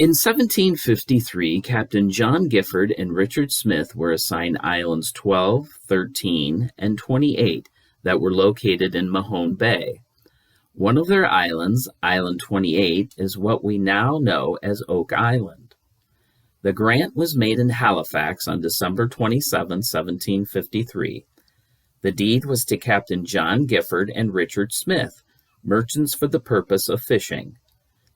In 1753, Captain John Gifford and Richard Smith were assigned Islands 12, 13, and 28 that were located in Mahone Bay. One of their islands, Island 28, is what we now know as Oak Island. The grant was made in Halifax on December 27, 1753. The deed was to Captain John Gifford and Richard Smith, merchants for the purpose of fishing.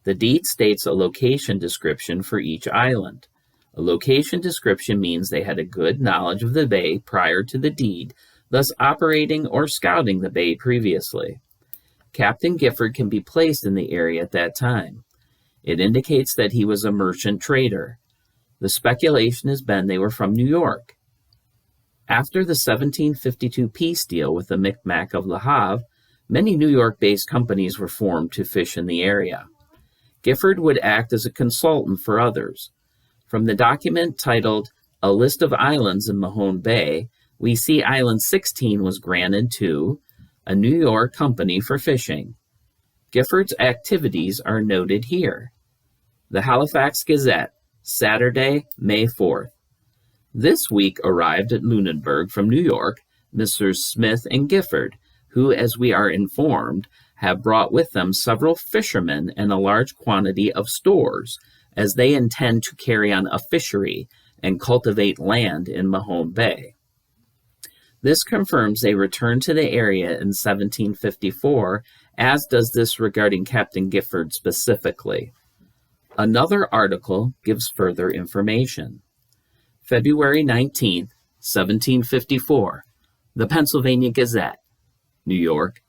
The deed states a location description for each island. A location description means they had a good knowledge of the bay prior to the deed, thus operating or scouting the bay previously. Captain Gifford can be placed in the area at that time. It indicates that he was a merchant trader. The speculation has been they were from New York. After the 1752 peace deal with the Micmac of Le Havre, many New York-based companies were formed to fish in the area. Gifford would act as a consultant for others. From the document titled A List of Islands in Mahone Bay, we see Island 16 was granted to a New York company for fishing. Gifford's activities are noted here. The Halifax Gazette, Saturday, May 4th. This week arrived at Lunenburg from New York, Messrs. Smith and Gifford, who, as we are informed, have brought with them several fishermen and a large quantity of stores, as they intend to carry on a fishery and cultivate land in Mahone Bay. This confirms they returned to the area in 1754, as does this regarding Captain Gifford specifically. Another article gives further information. February 19, 1754, the Pennsylvania Gazette, New York,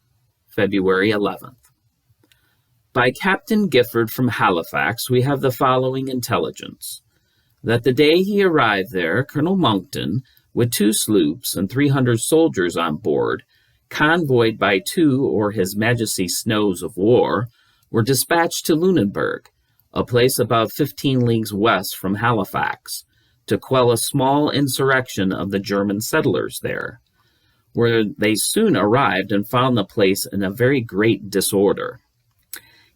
February 11th. By Captain Gifford from Halifax, we have the following intelligence: that the day he arrived there, Colonel Monckton, with 2 sloops and 300 soldiers on board, convoyed by 2 or His Majesty's snows of war, were dispatched to Lunenburg, a place about 15 leagues west from Halifax, to quell a small insurrection of the German settlers there, where they soon arrived and found the place in a very great disorder.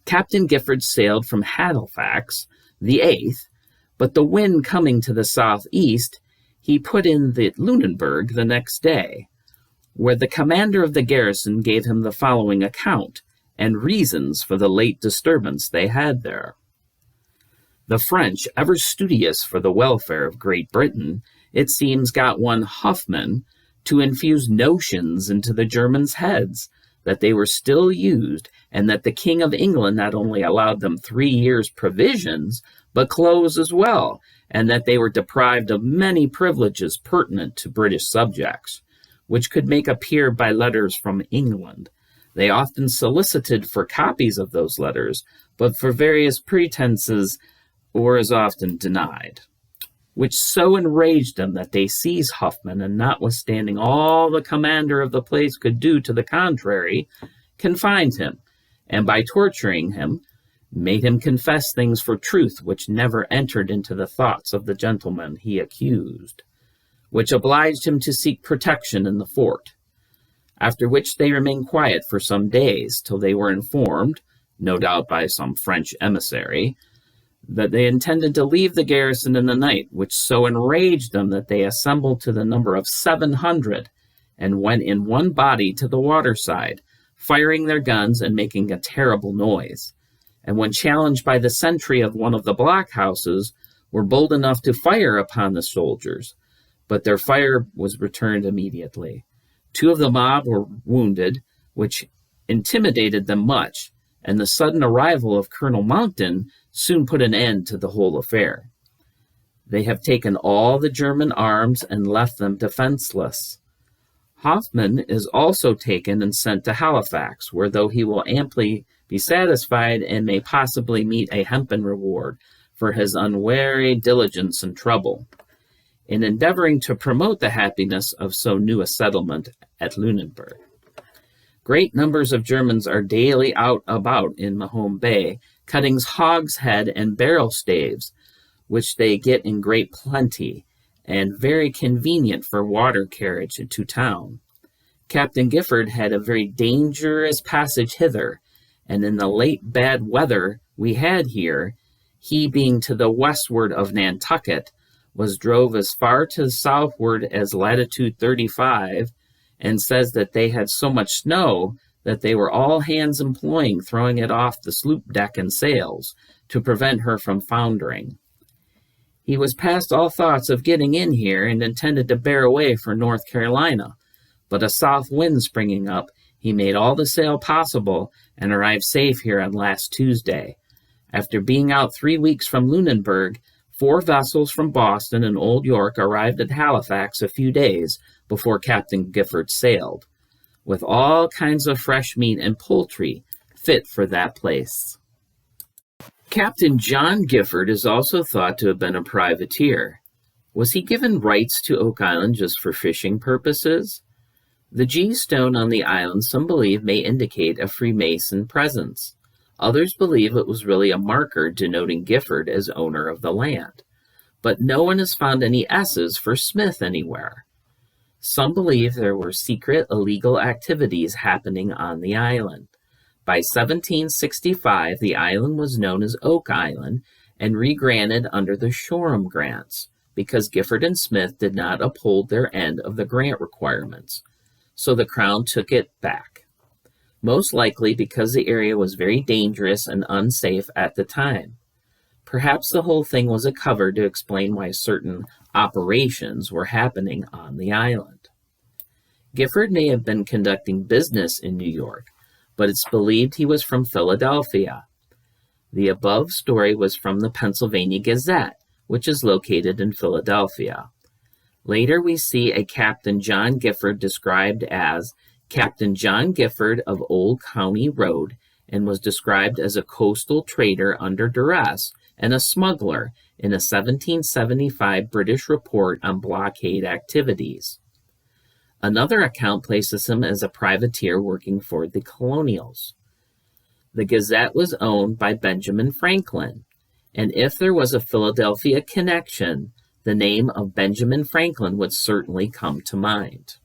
Captain Gifford sailed from Halifax the 8th, but the wind coming to the southeast, he put in the Lunenburg the next day, where the commander of the garrison gave him the following account and reasons for the late disturbance they had there. The French, ever studious for the welfare of Great Britain, it seems got one Huffman to infuse notions into the Germans' heads that they were still used, and that the King of England not only allowed them 3 years' provisions, but clothes as well, and that they were deprived of many privileges pertinent to British subjects, which could make appear by letters from England. They often solicited for copies of those letters, but for various pretenses were as often denied, which so enraged them that they seized Huffman, and notwithstanding all the commander of the place could do to the contrary, confined him, and by torturing him, made him confess things for truth which never entered into the thoughts of the gentleman he accused, which obliged him to seek protection in the fort. After which they remained quiet for some days, till they were informed, no doubt by some French emissary, that they intended to leave the garrison in the night, which so enraged them that they assembled to the number of 700, and went in one body to the waterside, firing their guns and making a terrible noise. And when challenged by the sentry of one of the blockhouses, were bold enough to fire upon the soldiers, but their fire was returned immediately. 2 of the mob were wounded, which intimidated them much, and the sudden arrival of Colonel Monckton soon put an end to the whole affair. They have taken all the German arms and left them defenseless. Hoffman is also taken and sent to Halifax, where though he will amply be satisfied and may possibly meet a hempen reward for his unwearied diligence and trouble in endeavoring to promote the happiness of so new a settlement at Lunenburg. Great numbers of Germans are daily out about in Mahone Bay, cutting hogshead and barrel staves, which they get in great plenty, and very convenient for water carriage to town. Captain Gifford had a very dangerous passage hither, and in the late bad weather we had here, he being to the westward of Nantucket, was drove as far to the southward as latitude 35, and says that they had so much snow that they were all hands employing throwing it off the sloop deck and sails to prevent her from foundering. He was past all thoughts of getting in here and intended to bear away for North Carolina, but a south wind springing up, he made all the sail possible and arrived safe here on last Tuesday. After being out 3 weeks from Lunenburg, 4 vessels from Boston and Old York arrived at Halifax a few days before Captain Gifford sailed, with all kinds of fresh meat and poultry fit for that place. Captain John Gifford is also thought to have been a privateer. Was he given rights to Oak Island just for fishing purposes? The G stone on the island some believe may indicate a Freemason presence. Others believe it was really a marker denoting Gifford as owner of the land. But no one has found any S's for Smith anywhere. Some believe there were secret illegal activities happening on the island. By 1765, the island was known as Oak Island and regranted under the Shoreham grants because Gifford and Smith did not uphold their end of the grant requirements. So the Crown took it back, most likely because the area was very dangerous and unsafe at the time. Perhaps the whole thing was a cover to explain why certain operations were happening on the island. Gifford may have been conducting business in New York, but it's believed he was from Philadelphia. The above story was from the Pennsylvania Gazette, which is located in Philadelphia. Later we see a Captain John Gifford described as Captain John Gifford of Old County Road, and was described as a coastal trader under duress and a smuggler in a 1775 British report on blockade activities. Another account places him as a privateer working for the colonials. The Gazette was owned by Benjamin Franklin, and if there was a Philadelphia connection, the name of Benjamin Franklin would certainly come to mind.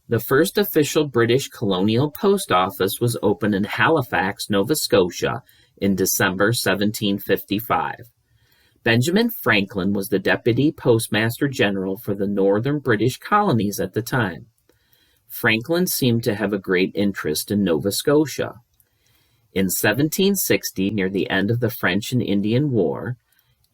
The first official British colonial post office was opened in Halifax, Nova Scotia, in December 1755. Benjamin Franklin was the Deputy Postmaster General for the northern British colonies at the time. Franklin seemed to have a great interest in Nova Scotia. In 1760, near the end of the French and Indian War,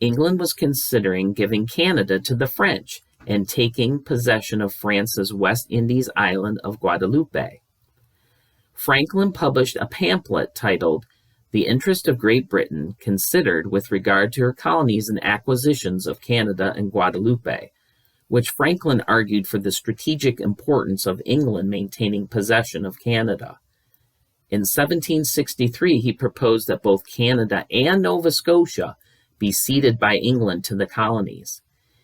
England was considering giving Canada to the French and taking possession of France's West Indies island of Guadeloupe. Franklin published a pamphlet titled The Interest of Great Britain Considered with Regard to Her Colonies and Acquisitions of Canada and Guadeloupe, which Franklin argued for the strategic importance of England maintaining possession of Canada. In 1763, he proposed that both Canada and Nova Scotia be ceded by England to the colonies.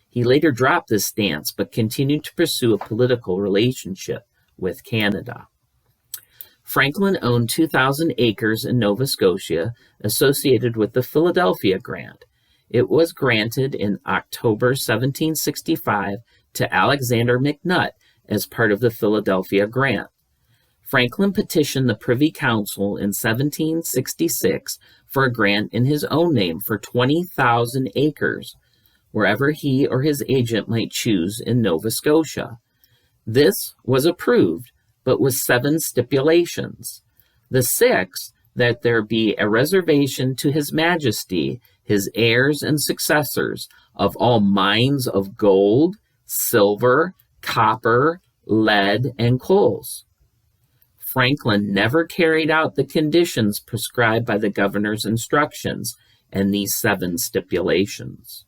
He later dropped this stance, but continued to pursue a political relationship with Canada. Franklin owned 2,000 acres in Nova Scotia associated with the Philadelphia Grant. It was granted in October 1765 to Alexander McNutt as part of the Philadelphia Grant. Franklin petitioned the Privy Council in 1766 for a grant in his own name for 20,000 acres, wherever he or his agent might choose in Nova Scotia. This was approved, but with 7 stipulations. The 6th, that there be a reservation to His Majesty, his heirs and successors, of all mines of gold, silver, copper, lead, and coals. Franklin never carried out the conditions prescribed by the governor's instructions and these 7 stipulations.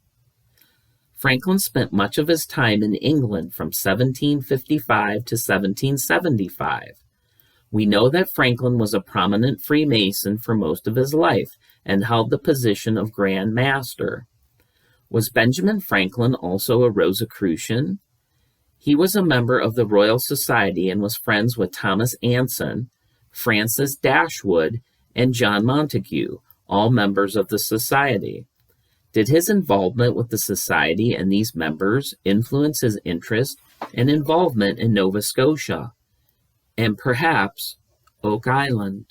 Franklin spent much of his time in England from 1755 to 1775. We know that Franklin was a prominent Freemason for most of his life and held the position of Grand Master. Was Benjamin Franklin also a Rosicrucian? He was a member of the Royal Society and was friends with Thomas Anson, Francis Dashwood, and John Montague, all members of the Society. Did his involvement with the Society and these members influence his interest and involvement in Nova Scotia, and perhaps Oak Island?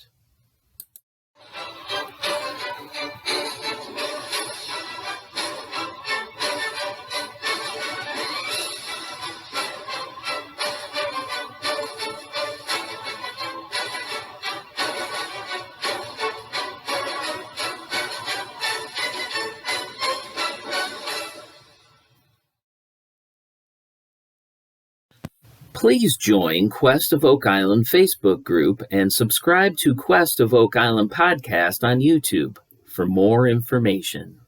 Please join Quest of Oak Island Facebook group and subscribe to Quest of Oak Island podcast on YouTube for more information.